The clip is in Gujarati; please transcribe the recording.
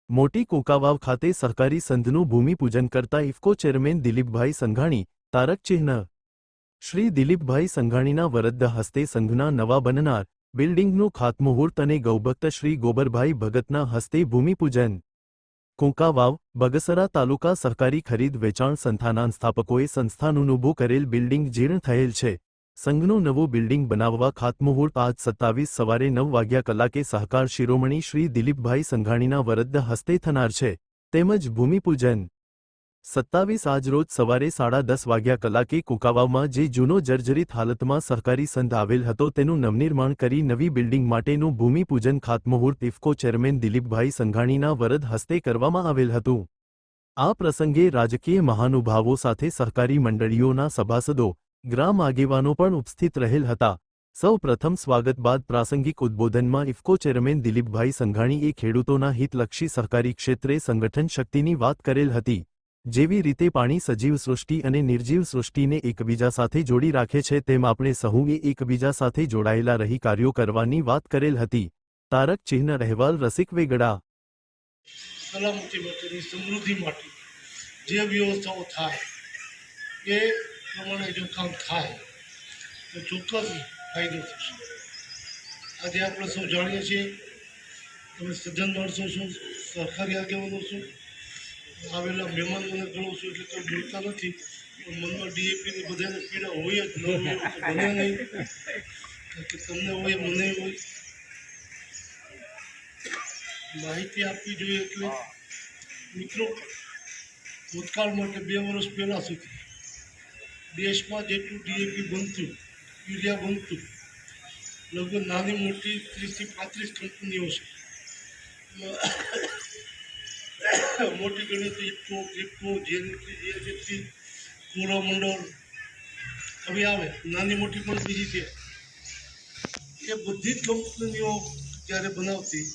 મોટી કોકાવાવ ખાતે સહકારી સંઘનું ભૂમિપૂજન કરતા ઇફકો ચેરમેન દિલીપભાઈ સંઘાણી તારક ચિહ્ન શ્રી દિલીપભાઈ સંઘાણીના વરદ હસ્તે સંઘના નવા બનનાર બિલ્ડિંગનું ખાતમુહૂર્ત અને ગૌભક્ત શ્રી ગોબરભાઈ ભગતના હસ્તે ભૂમિપૂજન કોકાવાવ બગસરા તાલુકા સહકારી ખરીદ વેચાણ સંસ્થાના સ્થાપકોએ સંસ્થાનું ઊભું કરેલ બિલ્ડિંગ જીર્ણ થયેલ છે. સંઘનું નવું બિલ્ડિંગ બનાવવા ખાતમુહૂર્ત આજ 27 સવારે 9 વાગ્યા કલાકે સહકાર શિરોમણી શ્રી દિલીપભાઈ સંઘાણીના વરદ હસ્તે થનાર છે. તેમજ ભૂમિપૂજન 27 આજરોજ સવારે 10:30 વાગ્યા કલાકે કોકાવાવમાં જે જૂનો જર્જરિત હાલતમાં સહકારી સંઘ આવેલ હતો તેનું નવનિર્માણ કરી નવી બિલ્ડિંગ માટેનું ભૂમિપૂજન ખાતમુહૂર્ત ઇફકો ચેરમેન દિલીપભાઈ સંઘાણીના વરદ હસ્તે કરવામાં આવેલ હતું. આ પ્રસંગે રાજકીય મહાનુભાવો સાથે સહકારી મંડળીઓના સભાસદો ગ્રામ આગેવાનો પણ ઉપસ્થિત રહેલ હતા. સૌ પ્રથમ સ્વાગત બાદ પ્રાસંગિક ઉદ્બોધનમાં ઇફકો ચેરમેન દિલીપભાઈ સંઘાણીએ ખેડૂતોના હિતલક્ષી સહકારી ક્ષેત્રે સંગઠન શક્તિની વાત કરેલ હતી. જેવી રીતે પાણી સજીવ સૃષ્ટિ અને નિર્જીવ સૃષ્ટિને એકબીજા સાથે જોડી રાખે છે તેમ આપણે સહુએ એકબીજા સાથે જોડાયેલા રહી કાર્યો કરવાની વાત કરેલ હતી. તારક ચિહ્ન અહેવાલ રસિક વેગડા. સલામતી માટેની સમૃદ્ધિ માટે જે વ્યવસ્થાઓ થાય એ પ્રમાણે જો કામ થાય તો ચોક્કસ ફાયદો થશે. આજે આપણે સૌ જાણીએ છીએ, તમે સજ્જન માણસો છો, સહકારી આગેવાનો છો, આવેલા મહેમાનોને ગણો છો એટલે કંઈ બોલતા નથી, પણ મનમાં ડીએપીની બધાને પીડા હોય જ, ન હોય તો બને નહીં, કે તમને હોય મને હોય. માહિતી આપવી જોઈએ. એટલે મિત્રો, ભૂતકાળ માટે 2 વર્ષ પહેલાં સુધી દેશમાં જેટલું ડીએપી બનતું, યુરિયા બનતું, લગભગ નાની મોટી 30 થી 35 કંપનીઓ છે. મોટી ગણી તો ઇફકો, ગ્રીપકો, જેથી કોરોમંડળ હવે આવે, નાની મોટી પણ બીજી છે. એ બધી જ કંપનીઓ જ્યારે બનાવતી